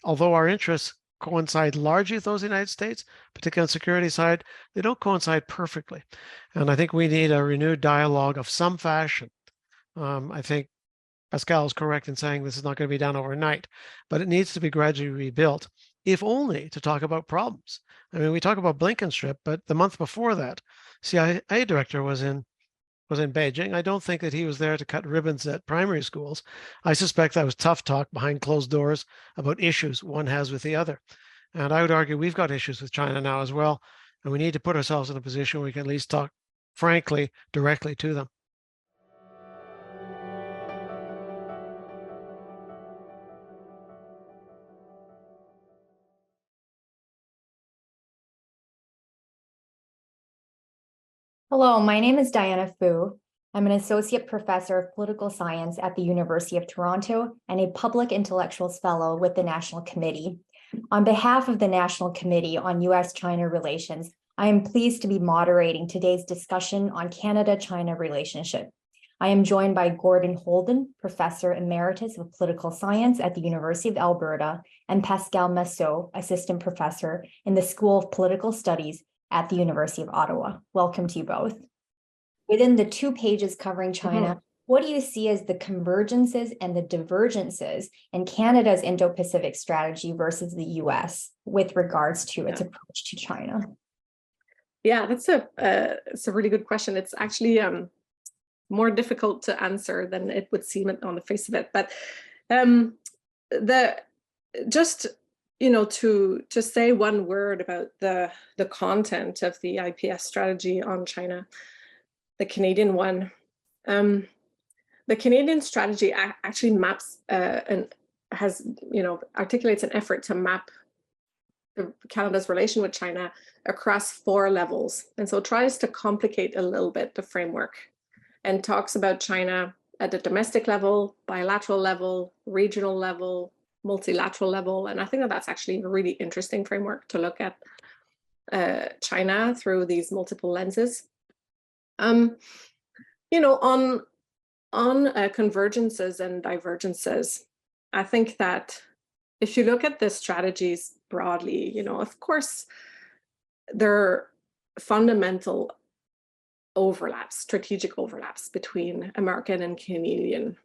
although our interests coincide largely with those of the United States, particularly on the security side, they don't coincide perfectly. And I think we need a renewed dialogue of some fashion. I think Pascale is correct in saying this is not going to be done overnight, but it needs to be gradually rebuilt, if only to talk about problems. I mean, we talk about Blinkenstrip, but the month before that, CIA director was in Beijing. I don't think that he was there to cut ribbons at primary schools. I suspect that was tough talk behind closed doors about issues one has with the other. And I would argue we've got issues with China now as well, and we need to put ourselves in a position where we can at least talk frankly, directly to them. Hello, my name is Diana Fu. I'm an associate professor of political science at the University of Toronto and a public intellectuals fellow with the National Committee. On behalf of the National Committee on U.S. China Relations, I am pleased to be moderating today's discussion on Canada-China relationship. I am joined by Gordon Houlden, Professor Emeritus of Political Science at the University of Alberta, and Pascale Massot, Assistant Professor in the School of Political Studies at the University of Ottawa. Welcome to you both. Within the 2 pages covering China, what do you see as the convergences and the divergences in Canada's Indo-Pacific strategy versus the U.S. with regards to its approach to China? Yeah, that's it's a really good question. It's actually more difficult to answer than it would seem on the face of it. But to say one word about the content of the IPS strategy on China, the Canadian one. The Canadian strategy actually maps and articulates an effort to map Canada's relation with China across 4 levels. And so tries to complicate a little bit the framework and talks about China at the domestic level, bilateral level, regional level, multilateral level. And I think that that's actually a really interesting framework to look at China through these multiple lenses. On convergences and divergences, I think that if you look at the strategies broadly, of course, there are fundamental overlaps, strategic overlaps between American and Canadian,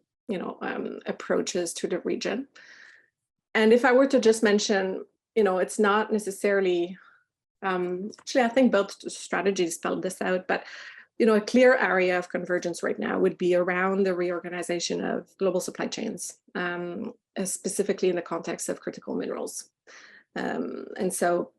approaches to the region. And if I were to just mention, it's not necessarily, actually, I think both strategies spelled this out, but a clear area of convergence right now would be around the reorganization of global supply chains, specifically in the context of critical minerals. And so,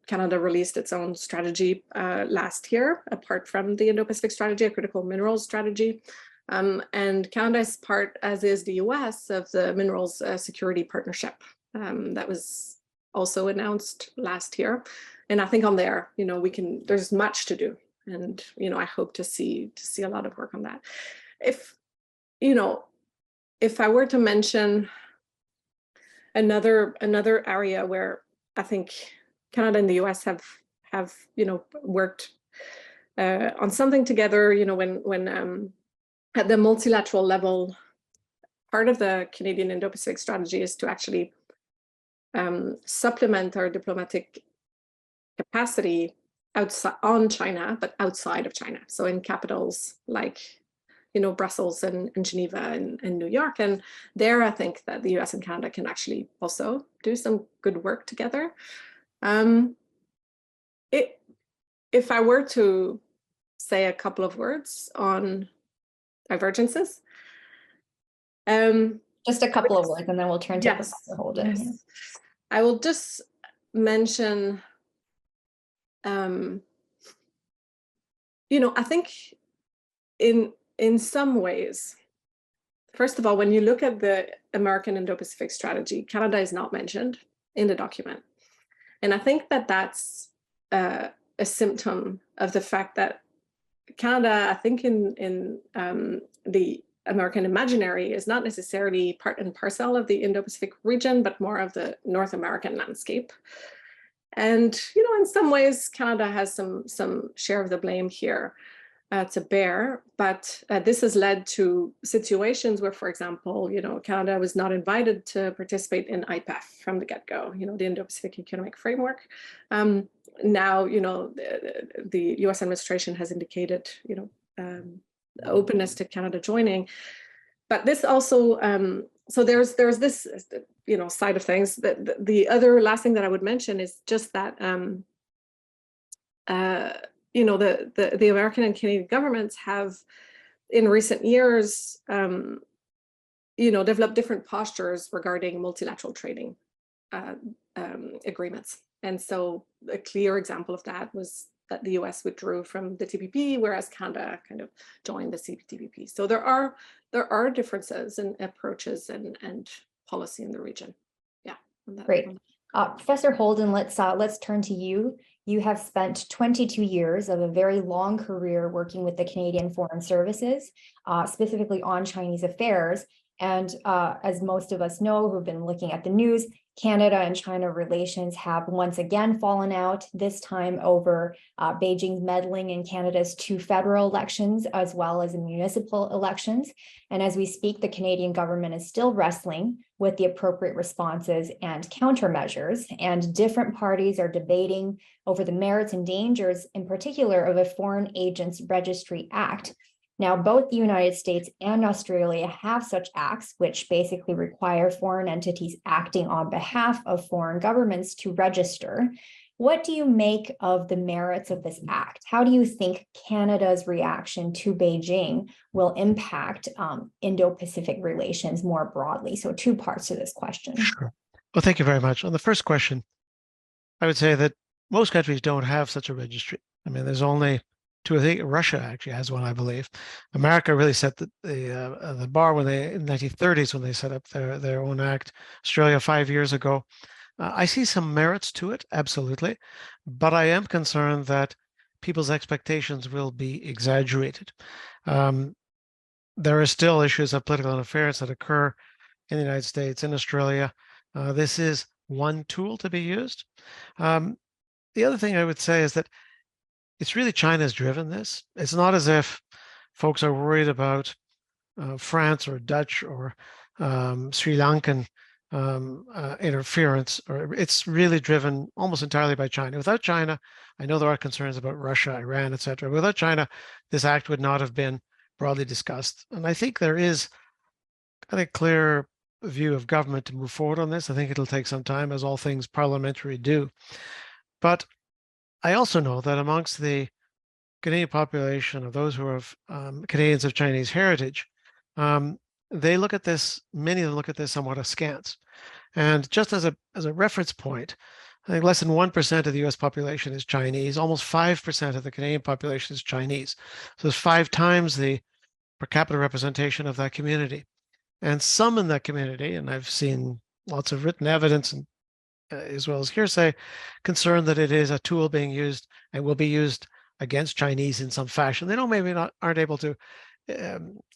Canada released its own strategy last year, apart from the Indo-Pacific Strategy, a critical minerals strategy. And Canada is part, as is the U.S., of the Minerals Security Partnership that was also announced last year. And I think on there, there's much to do. And, I hope to see a lot of work on that. If I were to mention another area where I think Canada and the US have worked on something together, when at the multilateral level, part of the Canadian Indo-Pacific strategy is to actually supplement our diplomatic capacity on China, but outside of China. So in capitals like, Brussels and Geneva and New York. And there, I think that the US and Canada can actually also do some good work together. If I were to say a couple of words on divergences. Just a couple of words, and then we'll turn to Professor Houlden. Yes. I will just mention, I think in some ways, first of all, when you look at the American Indo-Pacific Strategy, Canada is not mentioned in the document. And I think that that's a symptom of the fact that Canada, I think in the American imaginary, is not necessarily part and parcel of the Indo-Pacific region, but more of the North American landscape. And, in some ways, Canada has some share of the blame here. to bear. But this has led to situations where, for example, Canada was not invited to participate in IPEF from the get-go, the Indo-Pacific Economic Framework. Now, the U.S. administration has indicated, openness to Canada joining. But this also, so there's this, side of things. The other last thing that I would mention is just that, the American and Canadian governments have, in recent years, developed different postures regarding multilateral trading agreements. And so a clear example of that was that the US withdrew from the TPP, whereas Canada kind of joined the CPTPP. So there are differences in approaches and policy in the region. Yeah. Great. Professor Houlden, let's turn to you. You have spent 22 years of a very long career working with the Canadian Foreign Services, specifically on Chinese affairs. And as most of us know who've been looking at the news, Canada and China relations have once again fallen out, this time over Beijing's meddling in Canada's 2 federal elections, as well as municipal elections. And as we speak, the Canadian government is still wrestling with the appropriate responses and countermeasures, and different parties are debating over the merits and dangers, in particular, of a Foreign Agents Registry Act. Now, both the United States and Australia have such acts, which basically require foreign entities acting on behalf of foreign governments to register. What do you make of the merits of this act? How do you think Canada's reaction to Beijing will impact Indo-Pacific relations more broadly? So 2 parts to this question. Sure. Well, thank you very much. On the first question, I would say that most countries don't have such a registry. I mean, there's only 2. I think Russia actually has one, I believe. America really set the bar in the 1930s when they set up their own act. Australia 5 years ago. I see some merits to it, absolutely, but I am concerned that people's expectations will be exaggerated. There are still issues of political interference that occur in the United States, in Australia. This is one tool to be used. The other thing I would say is that it's really China's driven this. It's not as if folks are worried about France or Dutch or Sri Lankan interference, or it's really driven almost entirely by China. Without China, I know there are concerns about Russia, Iran, etc. Without China, this act would not have been broadly discussed. And I think there is a clear view of government to move forward on this. I think it'll take some time, as all things parliamentary do. But I also know that amongst the Canadian population of those who are Canadians of Chinese heritage, they look at this, many of them look at this somewhat askance. And just as a reference point, I think less than 1% of the US population is Chinese, almost 5% of the Canadian population is Chinese. So it's 5 times the per capita representation of that community. And some in that community, and I've seen lots of written evidence and as well as hearsay, concerned that it is a tool being used and will be used against Chinese in some fashion. They aren't able to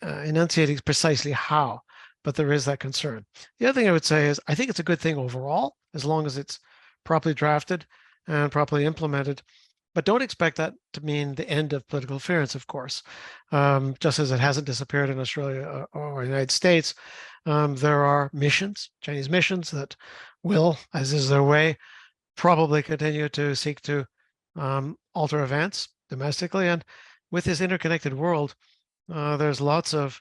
enunciate precisely how, but there is that concern. The other thing I would say is I think it's a good thing overall, as long as it's properly drafted and properly implemented. But don't expect that to mean the end of political interference, of course. Just as it hasn't disappeared in Australia or the United States, there are missions, Chinese missions, that will, as is their way, probably continue to seek to alter events domestically. And with this interconnected world, there's lots of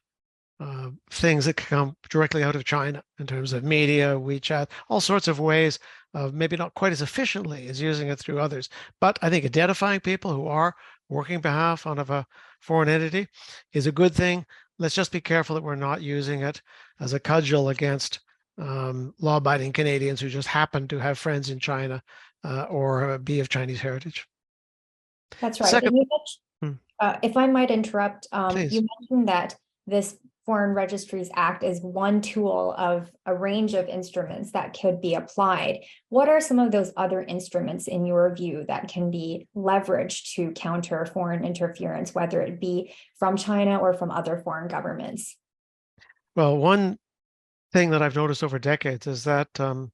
things that come directly out of China in terms of media, WeChat, all sorts of ways of maybe not quite as efficiently as using it through others. But I think identifying people who are working behalf of a foreign entity is a good thing. Let's just be careful that we're not using it as a cudgel against law-abiding Canadians who just happen to have friends in China or be of Chinese heritage. That's right. And if I might interrupt, you mentioned that this Foreign Registries Act is one tool of a range of instruments that could be applied. What are some of those other instruments, in your view, that can be leveraged to counter foreign interference, whether it be from China or from other foreign governments? Well, one thing that I've noticed over decades is that the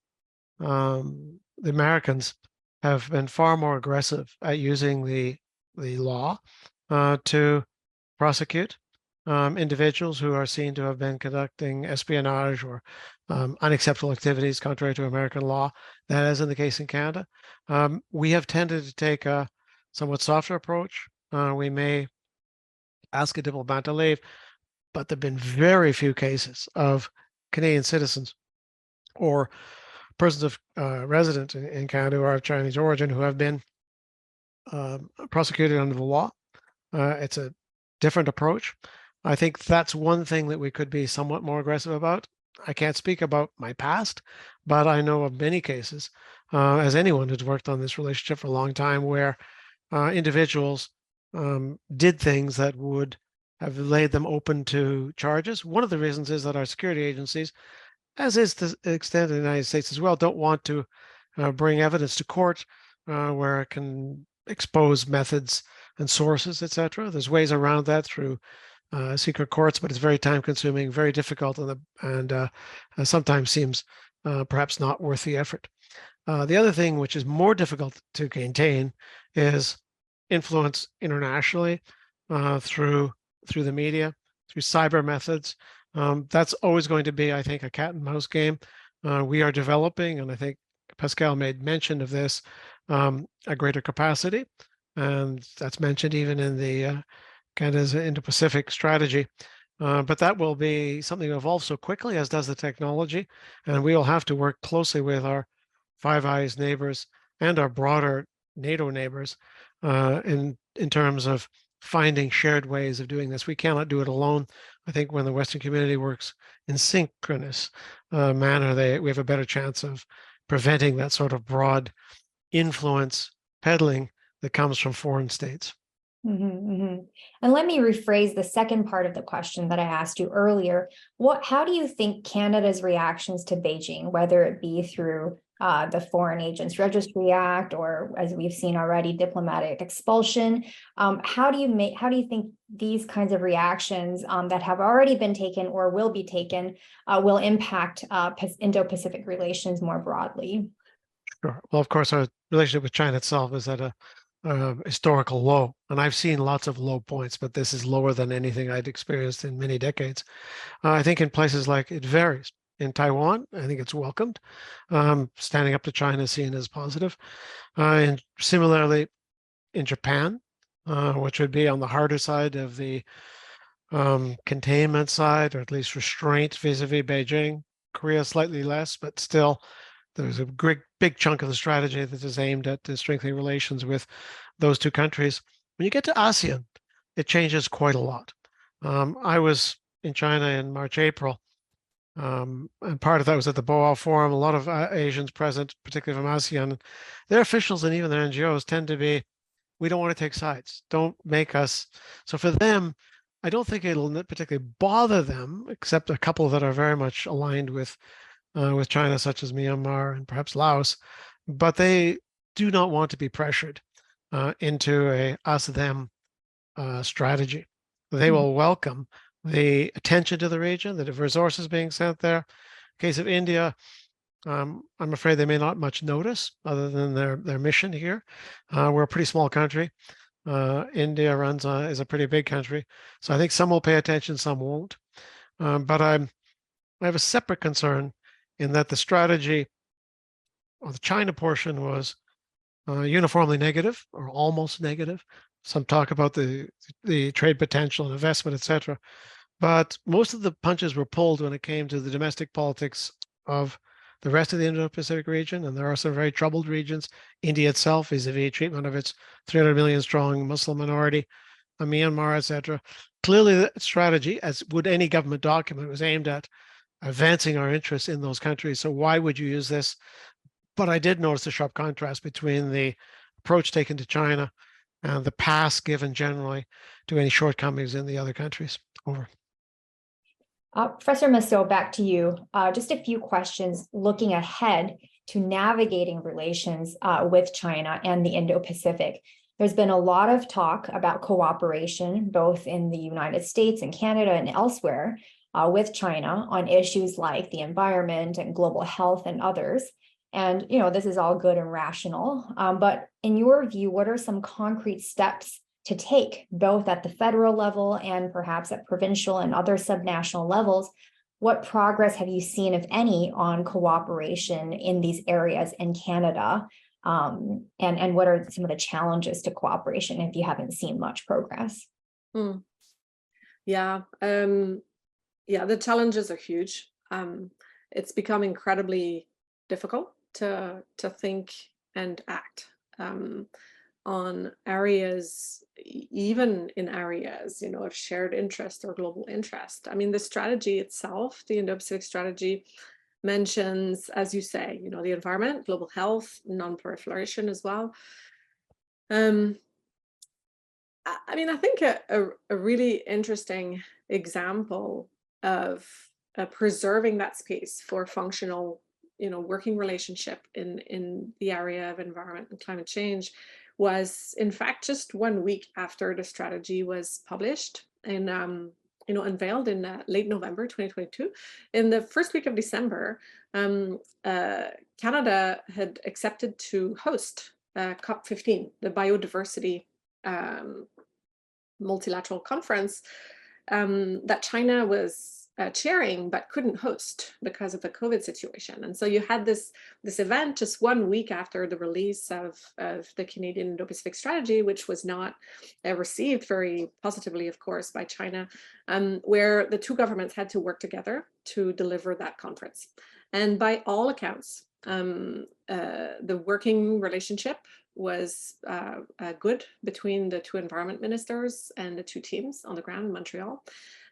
Americans have been far more aggressive at using the law to prosecute individuals who are seen to have been conducting espionage or unacceptable activities contrary to American law. That isn't the case in Canada. We have tended to take a somewhat softer approach. We may ask a diplomat to leave, but there have been very few cases of Canadian citizens or persons of resident in Canada who are of Chinese origin who have been prosecuted under the law. It's a different approach. I think that's one thing that we could be somewhat more aggressive about. I can't speak about my past, but I know of many cases, as anyone who's worked on this relationship for a long time, where individuals did things that would have laid them open to charges. One of the reasons is that our security agencies, as is the extent of the United States as well, don't want to bring evidence to court where it can expose methods and sources, etc. There's ways around that through secret courts, but it's very time-consuming, very difficult, and sometimes seems perhaps not worth the effort. The other thing which is more difficult to maintain is influence internationally through the media, through cyber methods. That's always going to be, I think, a cat and mouse game. We are developing, and I think Pascale made mention of this, a greater capacity, and that's mentioned even in the Canada's Indo-Pacific Strategy. But that will be something that evolves so quickly, as does the technology, and we will have to work closely with our Five Eyes neighbors and our broader NATO neighbors in terms of finding shared ways of doing this. We cannot do it alone. I think when the Western community works in synchronous manner, we have a better chance of preventing that sort of broad influence peddling that comes from foreign states. And let me rephrase the second part of the question that I asked you earlier. How do you think Canada's reactions to Beijing, whether it be through the Foreign Agents Registry Act, or as we've seen already, diplomatic expulsion, how do you think these kinds of reactions that have already been taken or will be taken will impact Indo-Pacific relations more broadly? Sure. Well, of course, our relationship with China itself is at a historical low, and I've seen lots of low points, but this is lower than anything I'd experienced in many decades. I think in places like it varies. In Taiwan, I think it's welcomed. Standing up to China is seen as positive. And similarly, in Japan, which would be on the harder side of the containment side, or at least restraint vis-a-vis Beijing. Korea slightly less, but still there's a big chunk of the strategy that is aimed at strengthening relations with those two countries. When you get to ASEAN, it changes quite a lot. I was in China in March, April, and part of that was at the Boao Forum. A lot of Asians present, particularly from ASEAN. Their officials and even their NGOs tend to be, we don't want to take sides. Don't make us. So for them, I don't think it'll particularly bother them, except a couple that are very much aligned with China, such as Myanmar and perhaps Laos. But they do not want to be pressured into a us-them strategy. They will welcome the attention to the region, the resources being sent there. In the case of India, I'm afraid they may not much notice other than their mission here. We're a pretty small country. India is a pretty big country. So I think some will pay attention, some won't. But I have a separate concern in that the strategy, or the China portion, was uniformly negative or almost negative. Some talk about the trade potential and investment, etc. But most of the punches were pulled when it came to the domestic politics of the rest of the Indo-Pacific region, and there are some very troubled regions. India itself, vis-a-vis treatment of its 300 million strong Muslim minority, Myanmar, etc. Clearly, the strategy, as would any government document, was aimed at advancing our interests in those countries. So why would you use this? But I did notice a sharp contrast between the approach taken to China and the pass given generally to any shortcomings in the other countries. Over. Professor Massot, back to you. Just a few questions looking ahead to navigating relations with China and the Indo-Pacific. There's been a lot of talk about cooperation, both in the United States and Canada and elsewhere, with China on issues like the environment and global health and others. And, this is all good and rational. But in your view, what are some concrete steps to take, both at the federal level and perhaps at provincial and other subnational levels. What progress have you seen, if any, on cooperation in these areas in Canada? And what are some of the challenges to cooperation if you haven't seen much progress? Yeah, the challenges are huge. It's become incredibly difficult to think and act on areas, even in areas, of shared interest or global interest. I mean, the strategy itself, the Indo-Pacific Strategy, mentions, as you say, the environment, global health, non-proliferation as well. I mean, I think a really interesting example of preserving that space for functional, working relationship in the area of environment and climate change was, in fact, just 1 week after the strategy was published and unveiled in late November 2022. In the first week of December, Canada had accepted to host COP15, the biodiversity multilateral conference that China was chairing but couldn't host because of the COVID situation. And so you had this event just 1 week after the release of the Canadian Indo-Pacific Strategy, which was not received very positively, of course, by China, where the two governments had to work together to deliver that conference. And by all accounts, the working relationship was good between the two environment ministers and the two teams on the ground in Montreal.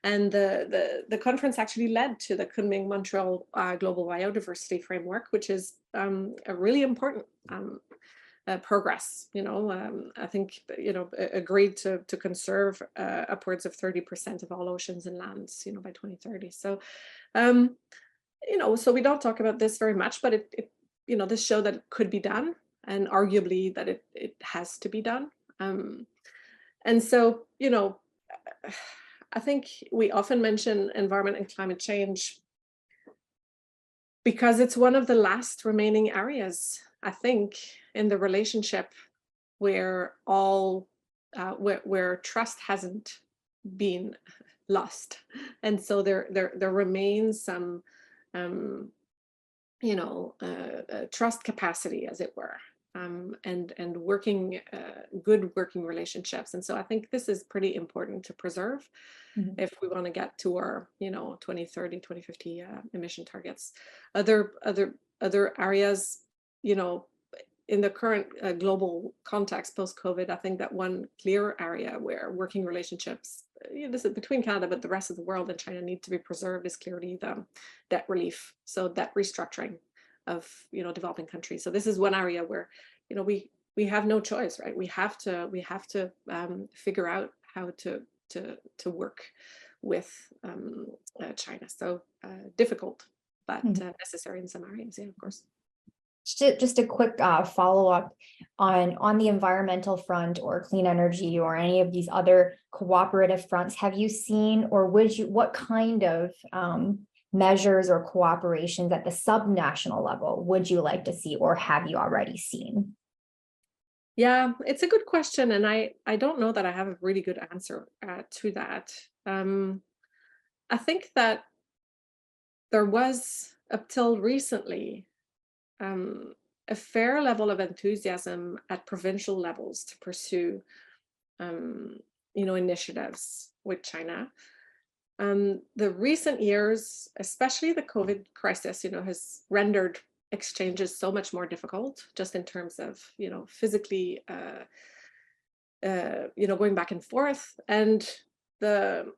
And the conference actually led to the Kunming-Montreal Global Biodiversity Framework, which is a really important progress. I think, agreed to conserve upwards of 30% of all oceans and lands, by 2030. So, so we don't talk about this very much, but this showed that it could be done, and arguably that it has to be done. And so, I think we often mention environment and climate change because it's one of the last remaining areas, I think, in the relationship where where trust hasn't been lost. And so there remains some trust capacity, as it were, and good working relationships. And so I think this is pretty important to preserve if we want to get to our 2030, 2050 emission targets. Other areas, in the current global context post-COVID, I think that one clear area where working relationships, this is between Canada, but the rest of the world and China, need to be preserved is clearly the debt relief. So debt restructuring of developing countries. So this is one area where we have no choice, right? We have to figure out how to work with China. So difficult, but necessary in some areas. Yeah, of course. Just a quick follow-up on the environmental front or clean energy or any of these other cooperative fronts. Have you seen, or what kind of measures or cooperations at the subnational level would you like to see, or have you already seen? Yeah, it's a good question, and I don't know that I have a really good answer to that. I think that there was, up till recently, a fair level of enthusiasm at provincial levels to pursue, initiatives with China. The recent years, especially the COVID crisis, has rendered exchanges so much more difficult, just in terms of, physically, going back and forth. And the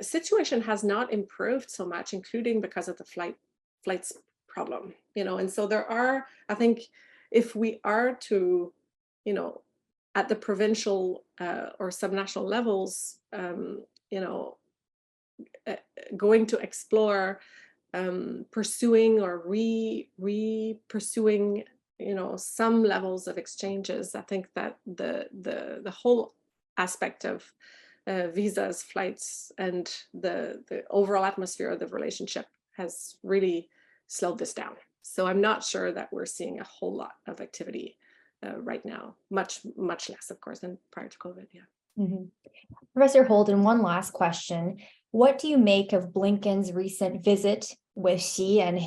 situation has not improved so much, including because of the flights problem, and so there are, I think, if we are to, at the provincial or subnational levels, going to explore pursuing or pursuing some levels of exchanges. I think that the whole aspect of visas, flights, and the overall atmosphere of the relationship has really slowed this down. So I'm not sure that we're seeing a whole lot of activity right now. Much less, of course, than prior to COVID. Yeah. Mhm. Professor Houlden, one last question. What do you make of Blinken's recent visit with Xi and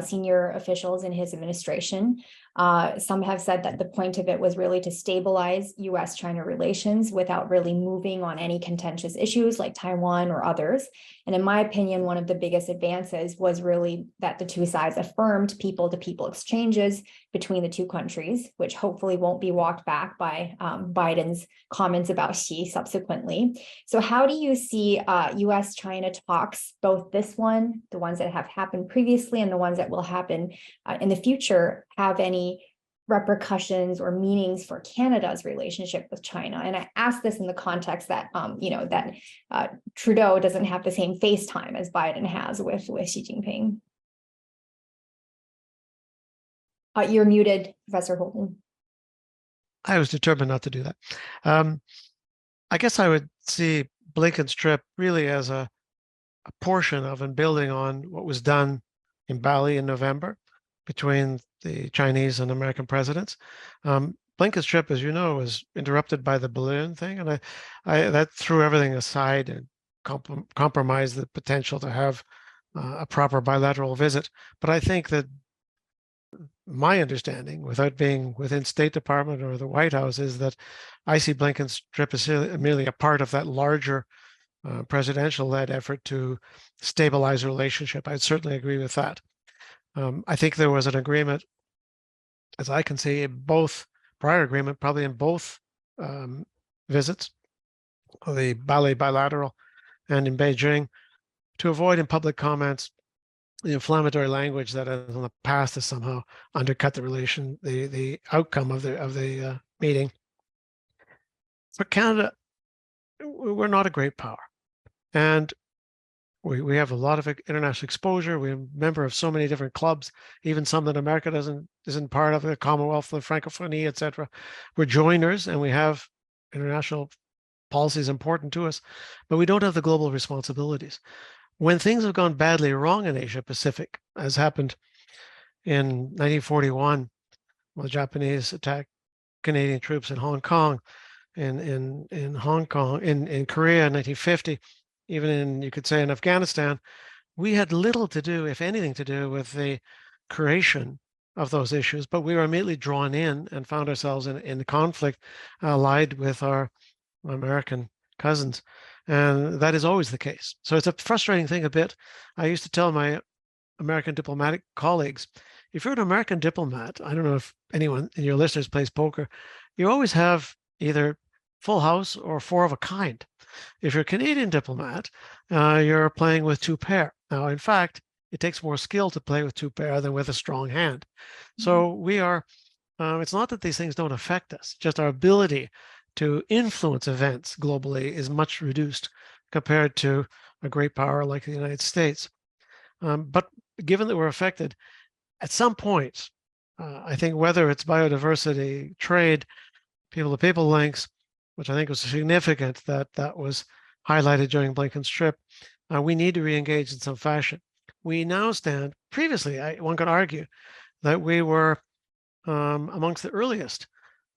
senior officials in his administration? Some have said that the point of it was really to stabilize U.S. China relations without really moving on any contentious issues like Taiwan or others. And in my opinion, one of the biggest advances was really that the two sides affirmed people-to-people exchanges between the two countries, which hopefully won't be walked back by Biden's comments about Xi subsequently. So how do you see U.S.-China talks, both this one, the ones that have happened previously and the ones that will happen in the future, have any repercussions or meanings for Canada's relationship with China? And I ask this in the context that, Trudeau doesn't have the same face time as Biden has with Xi Jinping. You're muted, Professor Houlden. I was determined not to do that. I guess I would see Blinken's trip really as a portion of and building on what was done in Bali in November between the Chinese and American presidents. Blinken's trip, as you know, was interrupted by the balloon thing, and I that threw everything aside and compromised the potential to have a proper bilateral visit. But I think that my understanding, without being within State Department or the White House, is that I see Blinken's trip as merely a part of that larger presidential-led effort to stabilize the relationship. I'd certainly agree with that. I think there was an agreement, as I can see, in both prior agreement, probably in both visits, the Bali bilateral and in Beijing, to avoid in public comments the inflammatory language that in the past has somehow undercut the outcome of the meeting. For Canada, we're not a great power, and we have a lot of international exposure. We're a member of so many different clubs, even some that America isn't part of, the Commonwealth, the Francophonie, etc. We're joiners, and we have international policies important to us, but we don't have the global responsibilities. When things have gone badly wrong in Asia Pacific, as happened in 1941, when the Japanese attacked Canadian troops in Hong Kong, in Korea in 1950, even in, you could say, in Afghanistan, we had little to do, if anything, to do with the creation of those issues, but we were immediately drawn in and found ourselves in conflict, allied with our American cousins. And that is always the case. So it's a frustrating thing a bit. I used to tell my American diplomatic colleagues, if you're an American diplomat, I don't know if anyone in your listeners plays poker, you always have either full house or four of a kind. If you're a Canadian diplomat, you're playing with two pair. Now, in fact, it takes more skill to play with two pair than with a strong hand. So we are, it's not that these things don't affect us, just our ability to influence events globally is much reduced compared to a great power like the United States. But given that we're affected, at some point, I think whether it's biodiversity, trade, people-to-people links, which I think was significant that was highlighted during Blinken's trip, we need to re-engage in some fashion. We now stand, previously, one could argue that we were amongst the earliest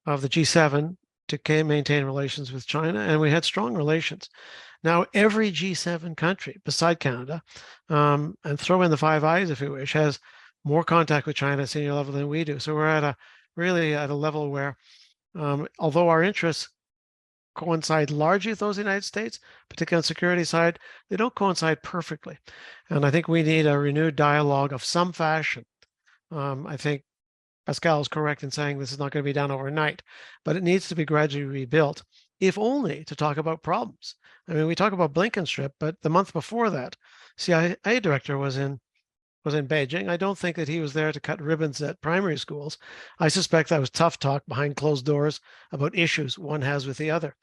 of the G7 to maintain relations with China, and we had strong relations. Now, every G7 country, beside Canada, and throw in the Five Eyes if you wish, has more contact with China at senior level than we do. So we're really at a level where, although our interests coincide largely with those of the United States, particularly on the security side, they don't coincide perfectly. And I think we need a renewed dialogue of some fashion. I think Pascale is correct in saying this is not going to be done overnight, but it needs to be gradually rebuilt, if only to talk about problems. I mean, we talk about Blinken's trip, but the month before that, CIA director was in Beijing. I don't think that he was there to cut ribbons at primary schools. I suspect that was tough talk behind closed doors about issues one has with the other.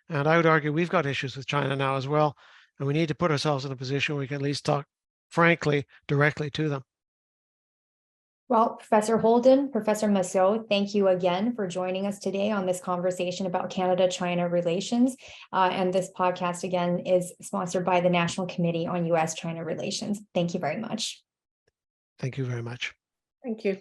And I would argue we've got issues with China now as well, and we need to put ourselves in a position where we can at least talk frankly, directly to them. Well, Professor Houlden, Professor Massot, thank you again for joining us today on this conversation about Canada-China relations. And this podcast, again, is sponsored by the National Committee on U.S. China Relations. Thank you very much. Thank you very much. Thank you.